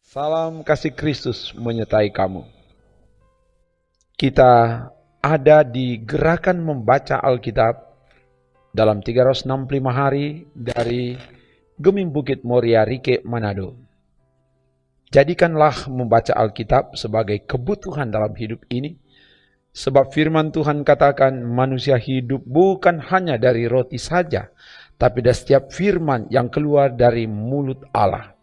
Salam kasih Kristus menyertai kamu. Kita ada di gerakan membaca Alkitab dalam 365 hari dari Gemim Bukit Moria Rike Manado. Jadikanlah membaca Alkitab sebagai kebutuhan dalam hidup ini, sebab firman Tuhan katakan manusia hidup bukan hanya dari roti saja, tapi dari setiap firman yang keluar dari mulut Allah.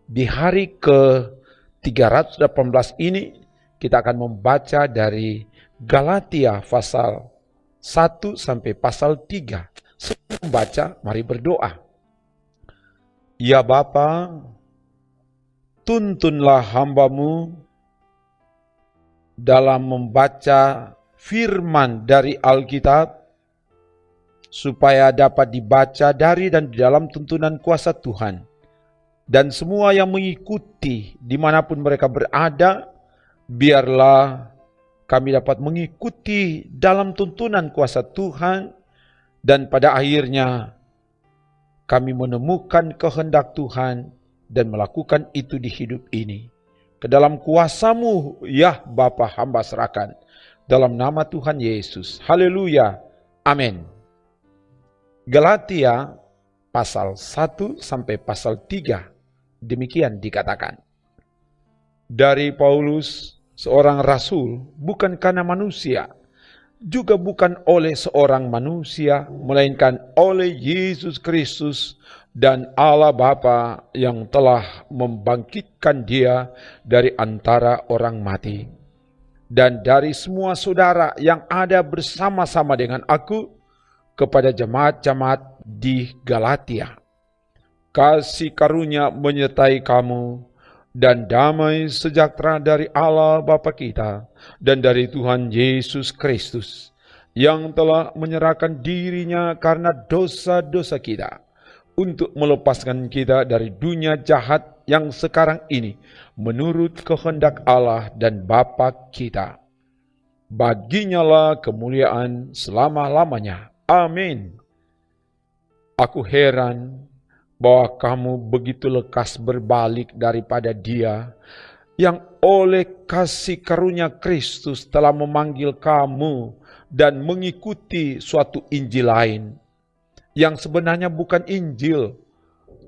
Di hari ke-318 ini, kita akan membaca dari Galatia pasal 1 sampai pasal 3. Sebelum membaca, mari berdoa. Ya Bapa, tuntunlah hamba-Mu dalam membaca firman dari Alkitab, supaya dapat dibaca dari dan di dalam tuntunan kuasa Tuhan. Dan semua yang mengikuti dimanapun mereka berada, biarlah kami dapat mengikuti dalam tuntunan kuasa Tuhan, dan pada akhirnya kami menemukan kehendak Tuhan dan melakukan itu di hidup ini. Ke dalam kuasa-Mu, ya Bapa, hamba serahkan. Dalam nama Tuhan Yesus. Haleluya. Amin. Galatia pasal 1 sampai pasal 3. Demikian dikatakan. Dari Paulus, seorang rasul, bukan karena manusia, juga bukan oleh seorang manusia, melainkan oleh Yesus Kristus dan Allah Bapa yang telah membangkitkan Dia dari antara orang mati. Dan dari semua saudara yang ada bersama-sama dengan aku, kepada jemaat-jemaat di Galatia. Kasih karunia menyertai kamu, dan damai sejahtera dari Allah Bapa kita dan dari Tuhan Yesus Kristus, yang telah menyerahkan dirinya karena dosa-dosa kita, untuk melepaskan kita dari dunia jahat yang sekarang ini, menurut kehendak Allah dan Bapa kita. Baginyalah kemuliaan selama-lamanya. Amin. Aku heran bahwa kamu begitu lekas berbalik daripada Dia yang oleh kasih karunia Kristus telah memanggil kamu dan mengikuti suatu Injil lain yang sebenarnya bukan Injil.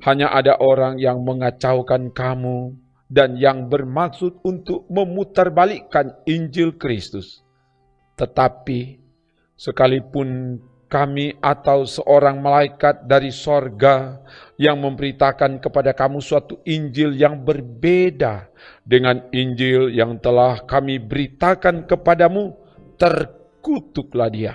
Hanya ada orang yang mengacaukan kamu dan yang bermaksud untuk memutarbalikkan Injil Kristus. Tetapi sekalipun kami atau seorang malaikat dari sorga yang memberitakan kepada kamu suatu Injil yang berbeda dengan Injil yang telah kami beritakan kepadamu, terkutuklah dia.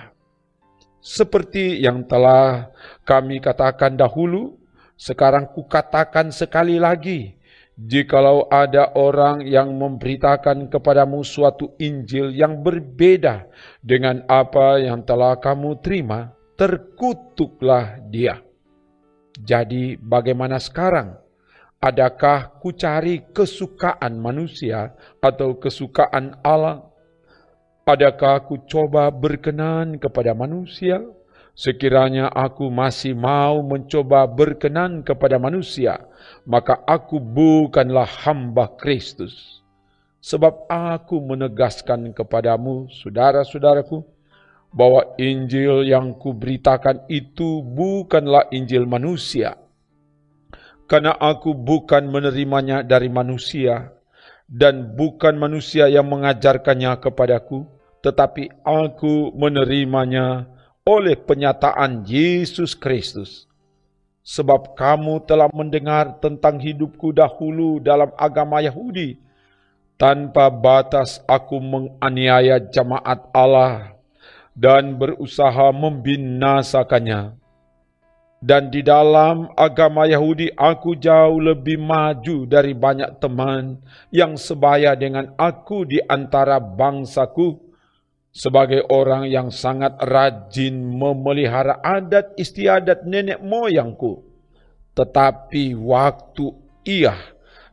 Seperti yang telah kami katakan dahulu, sekarang kukatakan sekali lagi, jikalau ada orang yang memberitakan kepadamu suatu Injil yang berbeda dengan apa yang telah kamu terima, terkutuklah dia. Jadi bagaimana sekarang? Adakah kucari kesukaan manusia atau kesukaan Allah? Adakah ku coba berkenan kepada manusia? Sekiranya aku masih mau mencoba berkenan kepada manusia, maka aku bukanlah hamba Kristus. Sebab aku menegaskan kepadamu, saudara-saudaraku, bahwa Injil yang kuberitakan itu bukanlah Injil manusia. Karena aku bukan menerimanya dari manusia, dan bukan manusia yang mengajarkannya kepadaku, tetapi aku menerimanya oleh penyataan Yesus Kristus. Sebab kamu telah mendengar tentang hidupku dahulu dalam agama Yahudi. Tanpa batas aku menganiaya jemaat Allah dan berusaha membinasakannya. Dan di dalam agama Yahudi aku jauh lebih maju dari banyak teman yang sebaya dengan aku di antara bangsaku, sebagai orang yang sangat rajin memelihara adat istiadat nenek moyangku. Tetapi waktu ia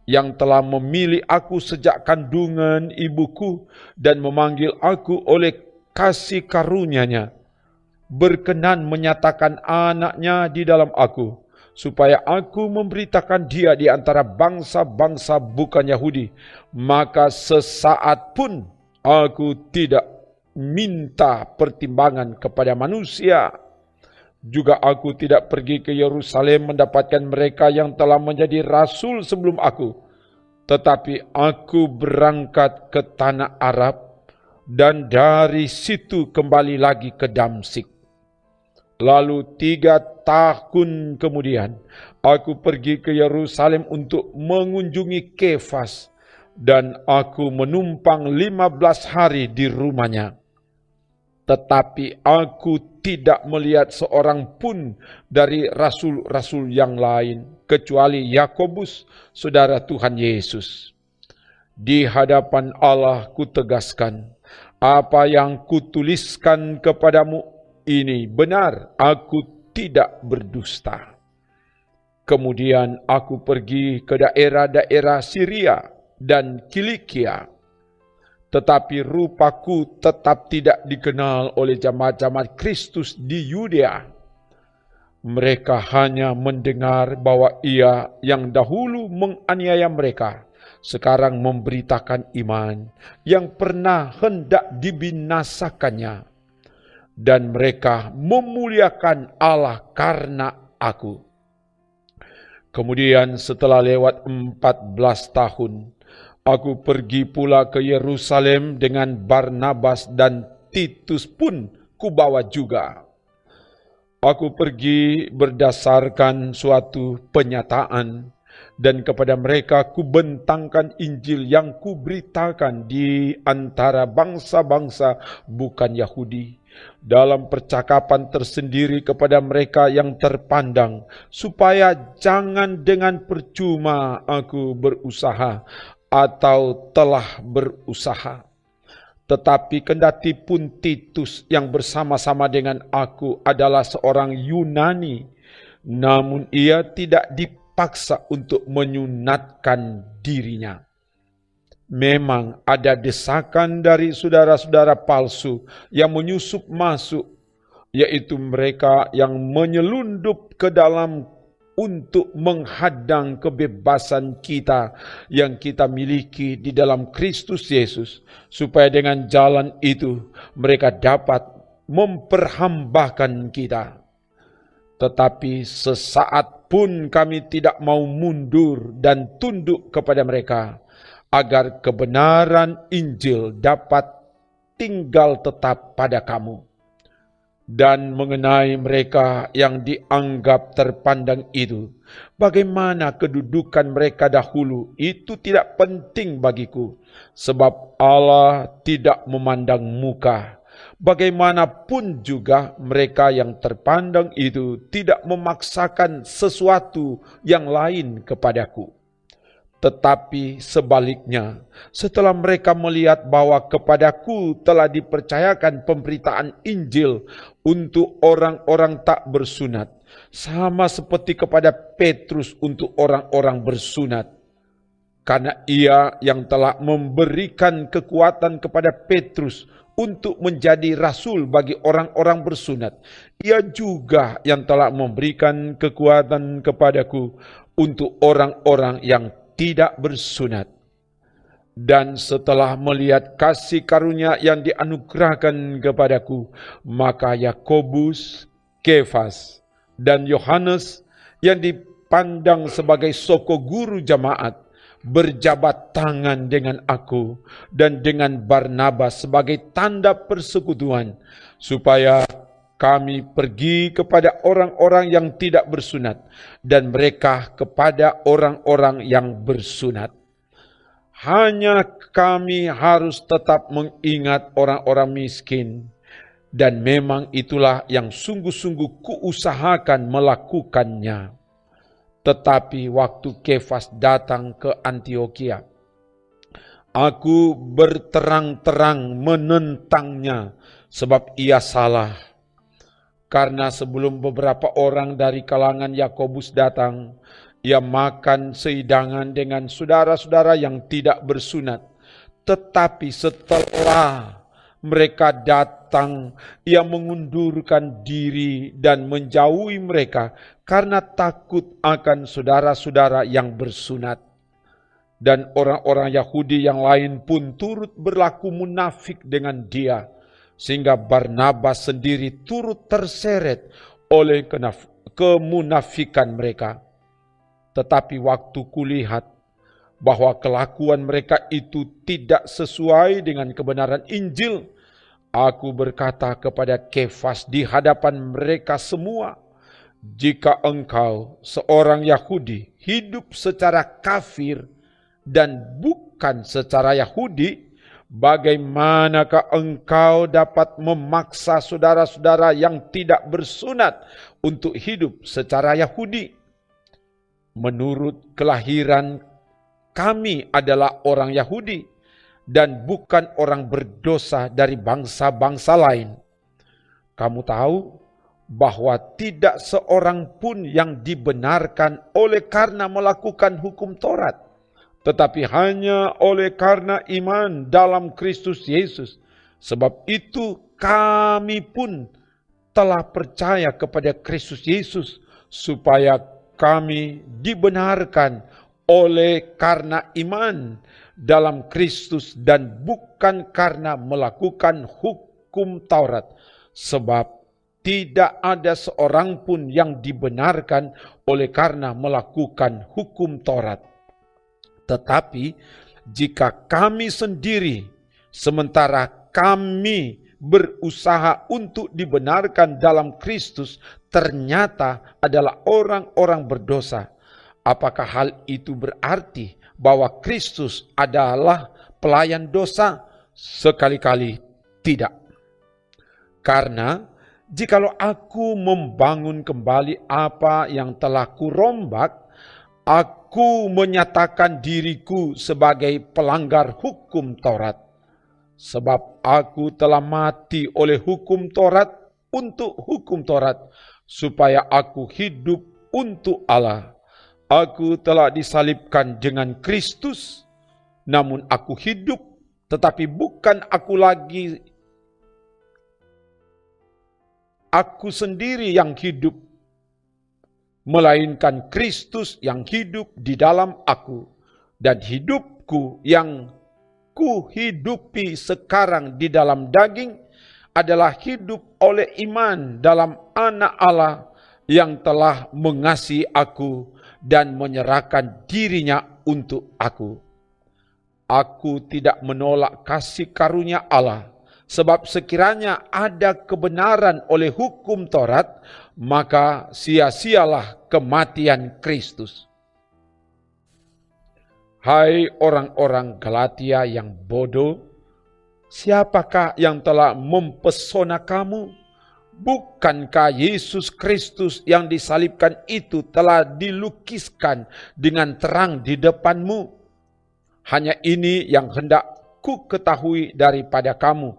yang telah memilih aku sejak kandungan ibuku dan memanggil aku oleh kasih karunia-Nya, berkenan menyatakan anaknya di dalam aku, supaya aku memberitakan dia di antara bangsa-bangsa bukan Yahudi. Maka sesaat pun aku tidak minta pertimbangan kepada manusia. Juga aku tidak pergi ke Yerusalem mendapatkan mereka yang telah menjadi rasul sebelum aku, tetapi aku berangkat ke tanah Arab dan dari situ kembali lagi ke Damsyik. Lalu 3 tahun kemudian, aku pergi ke Yerusalem untuk mengunjungi Kefas, dan aku menumpang 15 hari di rumahnya. Tetapi aku tidak melihat seorang pun dari rasul-rasul yang lain, kecuali Yakobus, saudara Tuhan Yesus. Di hadapan Allah kutegaskan, apa yang kutuliskan kepadamu ini benar, aku tidak berdusta. Kemudian aku pergi ke daerah-daerah Syria dan Kilikia, tetapi rupaku tetap tidak dikenal oleh jemaat-jemaat Kristus di Yudea. Mereka hanya mendengar bahwa ia yang dahulu menganiaya mereka, sekarang memberitakan iman yang pernah hendak dibinasakannya. Dan mereka memuliakan Allah karena aku. Kemudian setelah lewat 14 tahun, aku pergi pula ke Yerusalem dengan Barnabas, dan Titus pun kubawa juga. Aku pergi berdasarkan suatu penyataan, dan kepada mereka kubentangkan Injil yang kuberitakan di antara bangsa-bangsa bukan Yahudi, dalam percakapan tersendiri kepada mereka yang terpandang, supaya jangan dengan percuma aku berusaha atau telah berusaha. Tetapi kendati pun Titus yang bersama-sama dengan aku adalah seorang Yunani, namun ia tidak dipaksa untuk menyunatkan dirinya. Memang ada desakan dari saudara-saudara palsu yang menyusup masuk, yaitu mereka yang menyelundup ke dalam untuk menghadang kebebasan kita yang kita miliki di dalam Kristus Yesus, supaya dengan jalan itu mereka dapat memperhambakan kita. Tetapi sesaat pun kami tidak mau mundur dan tunduk kepada mereka, agar kebenaran Injil dapat tinggal tetap pada kamu. Dan mengenai mereka yang dianggap terpandang itu, bagaimana kedudukan mereka dahulu, itu tidak penting bagiku, sebab Allah tidak memandang muka. Bagaimanapun juga mereka yang terpandang itu tidak memaksakan sesuatu yang lain kepadaku. Tetapi sebaliknya, setelah mereka melihat bahwa kepadaku telah dipercayakan pemberitaan Injil untuk orang-orang tak bersunat, sama seperti kepada Petrus untuk orang-orang bersunat, karena ia yang telah memberikan kekuatan kepada Petrus untuk menjadi rasul bagi orang-orang bersunat, ia juga yang telah memberikan kekuatan kepadaku untuk orang-orang yang tidak bersunat. Dan setelah melihat kasih karunia yang dianugerahkan kepadaku, maka Yakobus, Kefas, dan Yohanes yang dipandang sebagai soko guru jemaat berjabat tangan dengan aku dan dengan Barnabas sebagai tanda persekutuan, supaya kami pergi kepada orang-orang yang tidak bersunat, dan mereka kepada orang-orang yang bersunat. Hanya kami harus tetap mengingat orang-orang miskin, dan memang itulah yang sungguh-sungguh kuusahakan melakukannya. Tetapi waktu Kefas datang ke Antiokhia, aku berterang-terang menentangnya, sebab ia salah. Karena sebelum beberapa orang dari kalangan Yakobus datang, Ia makan sehidangan dengan saudara-saudara yang tidak bersunat. Tetapi setelah mereka datang, ia mengundurkan diri dan menjauhi mereka karena takut akan saudara-saudara yang bersunat. Dan orang-orang Yahudi yang lain pun turut berlaku munafik dengan dia, sehingga Barnabas sendiri turut terseret oleh kemunafikan mereka. Tetapi waktu kulihat bahwa kelakuan mereka itu tidak sesuai dengan kebenaran Injil, aku berkata kepada Kefas di hadapan mereka semua, jika engkau seorang Yahudi hidup secara kafir dan bukan secara Yahudi, bagaimanakah engkau dapat memaksa saudara-saudara yang tidak bersunat untuk hidup secara Yahudi? Menurut kelahiran kami adalah orang Yahudi dan bukan orang berdosa dari bangsa-bangsa lain. Kamu tahu bahwa tidak seorang pun yang dibenarkan oleh karena melakukan hukum Taurat, tetapi hanya oleh karena iman dalam Kristus Yesus. Sebab itu kami pun telah percaya kepada Kristus Yesus supaya kami dibenarkan oleh karena iman dalam Kristus dan bukan karena melakukan hukum Taurat. Sebab tidak ada seorang pun yang dibenarkan oleh karena melakukan hukum Taurat. Tetapi jika kami sendiri, sementara kami berusaha untuk dibenarkan dalam Kristus, ternyata adalah orang-orang berdosa, apakah hal itu berarti bahwa Kristus adalah pelayan dosa? Sekali-kali tidak. Karena jikalau aku membangun kembali apa yang telah kurombak, aku menyatakan diriku sebagai pelanggar hukum Taurat. Sebab aku telah mati oleh hukum Taurat untuk hukum Taurat, supaya aku hidup untuk Allah. Aku telah disalibkan dengan Kristus, namun aku hidup, tetapi bukan aku lagi, aku sendiri yang hidup, melainkan Kristus yang hidup di dalam aku. Dan hidupku yang kuhidupi sekarang di dalam daging adalah hidup oleh iman dalam Anak Allah yang telah mengasihi aku dan menyerahkan dirinya untuk aku. Aku tidak menolak kasih karunia Allah, sebab sekiranya ada kebenaran oleh hukum Taurat, maka sia-sialah kematian Kristus. Hai orang-orang Galatia yang bodoh, siapakah yang telah mempesona kamu? Bukankah Yesus Kristus yang disalibkan itu telah dilukiskan dengan terang di depanmu? Hanya ini yang hendak ku ketahui daripada kamu.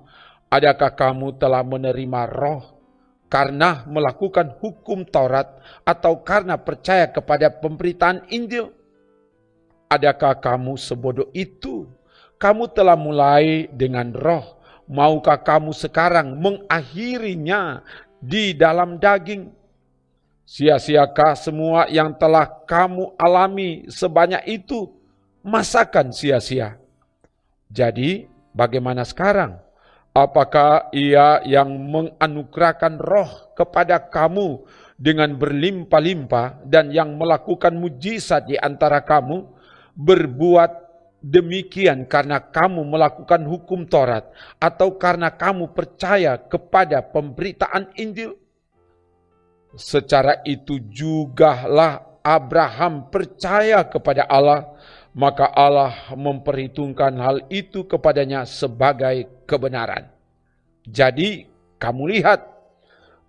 Adakah kamu telah menerima Roh karena melakukan hukum Taurat atau karena percaya kepada pemberitaan Injil? Adakah kamu sebodoh itu? Kamu telah mulai dengan Roh, maukah kamu sekarang mengakhirinya di dalam daging? Sia-siakah semua yang telah kamu alami sebanyak itu? Masakan sia-sia? Jadi bagaimana sekarang? Apakah Ia yang menganugerahkan Roh kepada kamu dengan berlimpah-limpah dan yang melakukan mujizat di antara kamu berbuat demikian karena kamu melakukan hukum Taurat atau karena kamu percaya kepada pemberitaan Injil? Secara itu jugalah Abraham percaya kepada Allah, maka Allah memperhitungkan hal itu kepadanya sebagai kebenaran. Jadi kamu lihat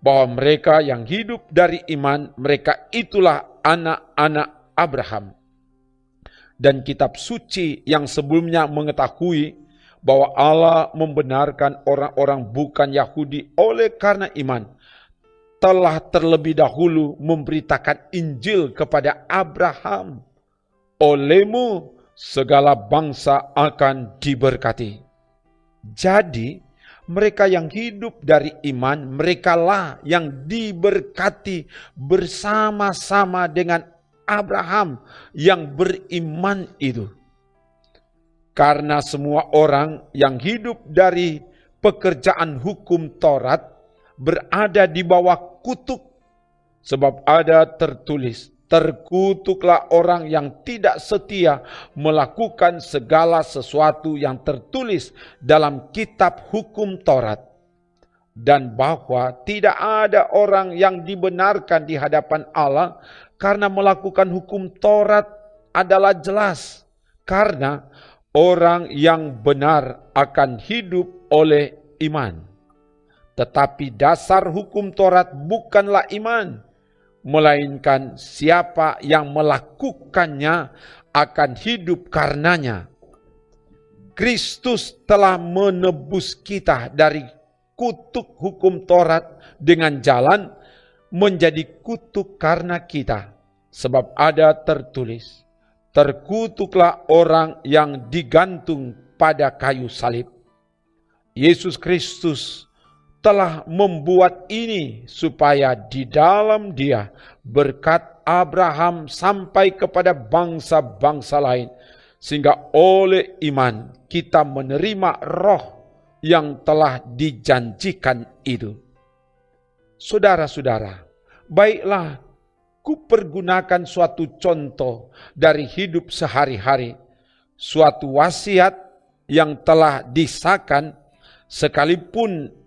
bahwa mereka yang hidup dari iman, mereka itulah anak-anak Abraham. Dan kitab suci yang sebelumnya mengetahui bahwa Allah membenarkan orang-orang bukan Yahudi oleh karena iman, telah terlebih dahulu memberitakan Injil kepada Abraham. Olehmu segala bangsa akan diberkati. Jadi, mereka yang hidup dari iman, merekalah yang diberkati bersama-sama dengan Abraham yang beriman itu. Karena semua orang yang hidup dari pekerjaan hukum Taurat berada di bawah kutuk, sebab ada tertulis, terkutuklah orang yang tidak setia melakukan segala sesuatu yang tertulis dalam kitab hukum Taurat, dan bahwa tidak ada orang yang dibenarkan di hadapan Allah karena melakukan hukum Taurat adalah jelas, karena orang yang benar akan hidup oleh iman. Tetapi dasar hukum Taurat bukanlah iman, melainkan siapa yang melakukannya akan hidup karenanya. Kristus telah menebus kita dari kutuk hukum Taurat dengan jalan menjadi kutuk karena kita. Sebab ada tertulis, terkutuklah orang yang digantung pada kayu salib. Yesus Kristus telah membuat ini supaya di dalam Dia berkat Abraham sampai kepada bangsa-bangsa lain, sehingga oleh iman kita menerima roh yang telah dijanjikan itu. Saudara-saudara, baiklah kupergunakan suatu contoh dari hidup sehari-hari, suatu wasiat yang telah disahkan, sekalipun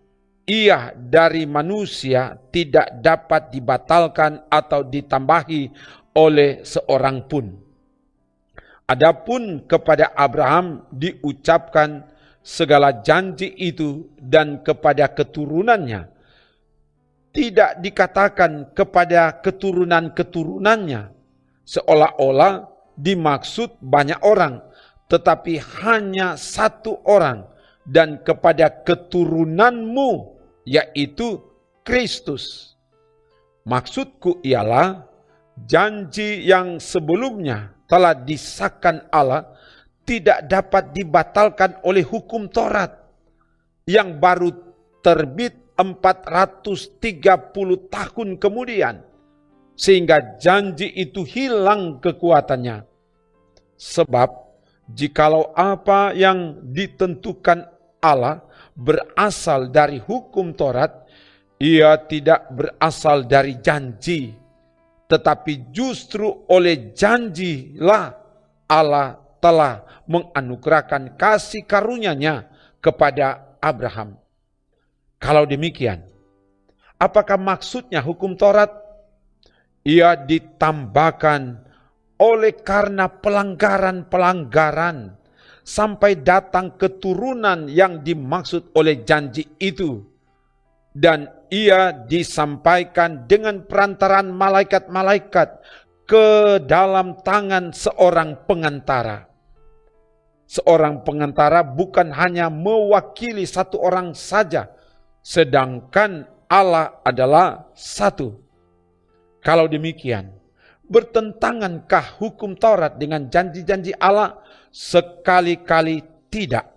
ia dari manusia tidak dapat dibatalkan atau ditambahi oleh seorang pun. Adapun kepada Abraham diucapkan segala janji itu dan kepada keturunannya. Tidak dikatakan kepada keturunan-keturunannya, seolah-olah dimaksud banyak orang, tetapi hanya satu orang, dan kepada keturunanmu, yaitu Kristus. Maksudku ialah janji yang sebelumnya telah disahkan Allah tidak dapat dibatalkan oleh hukum Taurat yang baru terbit 430 tahun kemudian, sehingga janji itu hilang kekuatannya. Sebab jikalau apa yang ditentukan Allah berasal dari hukum Taurat, ia tidak berasal dari janji, tetapi justru oleh janjilah Allah telah menganugerahkan kasih karunia-Nya kepada Abraham. Kalau demikian, apakah maksudnya hukum Taurat? Ia ditambahkan oleh karena pelanggaran-pelanggaran sampai datang keturunan yang dimaksud oleh janji itu, dan ia disampaikan dengan perantaraan malaikat-malaikat ke dalam tangan seorang pengantara. Seorang pengantara bukan hanya mewakili satu orang saja, sedangkan Allah adalah satu. Kalau demikian, bertentangankah hukum Taurat dengan janji-janji Allah? Sekali-kali tidak.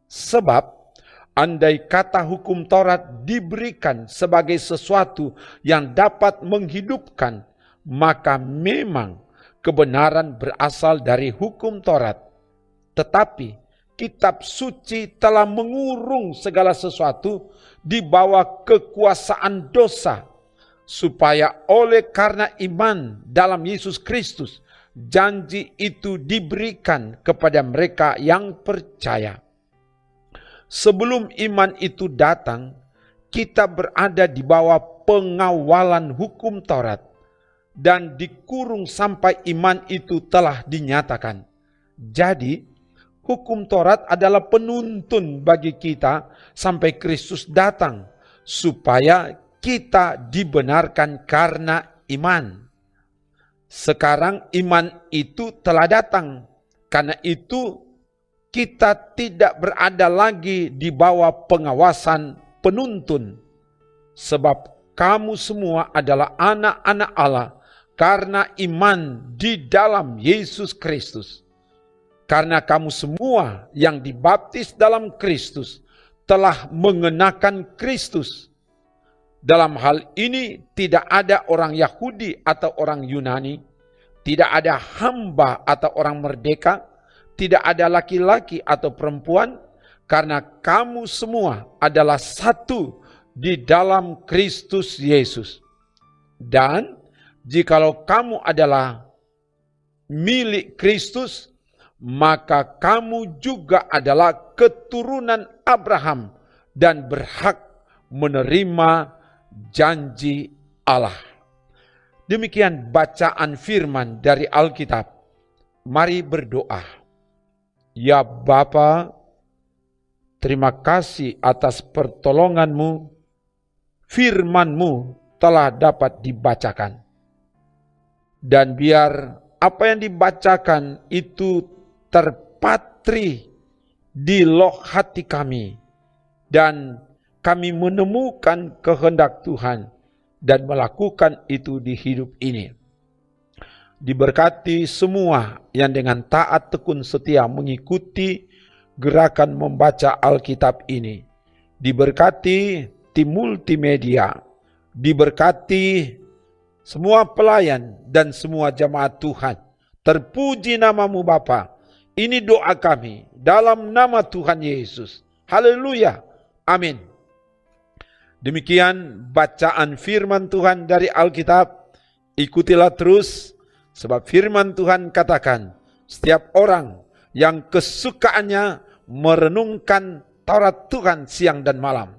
Sebab andai kata hukum Taurat diberikan sebagai sesuatu yang dapat menghidupkan, maka memang kebenaran berasal dari hukum Taurat. Tetapi kitab suci telah mengurung segala sesuatu di bawah kekuasaan dosa, supaya oleh karena iman dalam Yesus Kristus, janji itu diberikan kepada mereka yang percaya. Sebelum iman itu datang, kita berada di bawah pengawalan hukum Taurat dan dikurung sampai iman itu telah dinyatakan. Jadi, hukum Taurat adalah penuntun bagi kita sampai Kristus datang, supaya kita dibenarkan karena iman. Sekarang iman itu telah datang, karena itu kita tidak berada lagi di bawah pengawasan penuntun. Sebab kamu semua adalah anak-anak Allah karena iman di dalam Yesus Kristus. Karena kamu semua yang dibaptis dalam Kristus telah mengenakan Kristus. Dalam hal ini tidak ada orang Yahudi atau orang Yunani, tidak ada hamba atau orang merdeka, tidak ada laki-laki atau perempuan, karena kamu semua adalah satu di dalam Kristus Yesus. Dan jikalau kamu adalah milik Kristus, maka kamu juga adalah keturunan Abraham dan berhak menerima janji Allah. Demikian bacaan firman dari Alkitab. Mari berdoa. Ya Bapa, terima kasih atas pertolongan-Mu. Firman-Mu telah dapat dibacakan. Dan biar apa yang dibacakan itu terpatri di loh hati kami. Dan kami menemukan kehendak Tuhan dan melakukan itu di hidup ini. Diberkati semua yang dengan taat tekun setia mengikuti gerakan membaca Alkitab ini. Diberkati tim multimedia, diberkati semua pelayan dan semua jemaat Tuhan. Terpuji nama-Mu Bapa. Ini doa kami dalam nama Tuhan Yesus. Haleluya. Amin. Demikian bacaan firman Tuhan dari Alkitab. Ikutilah terus, sebab firman Tuhan katakan, setiap orang yang kesukaannya merenungkan Taurat Tuhan siang dan malam,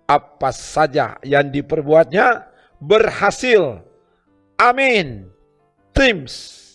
apa saja yang diperbuatnya berhasil. Amin. Trims.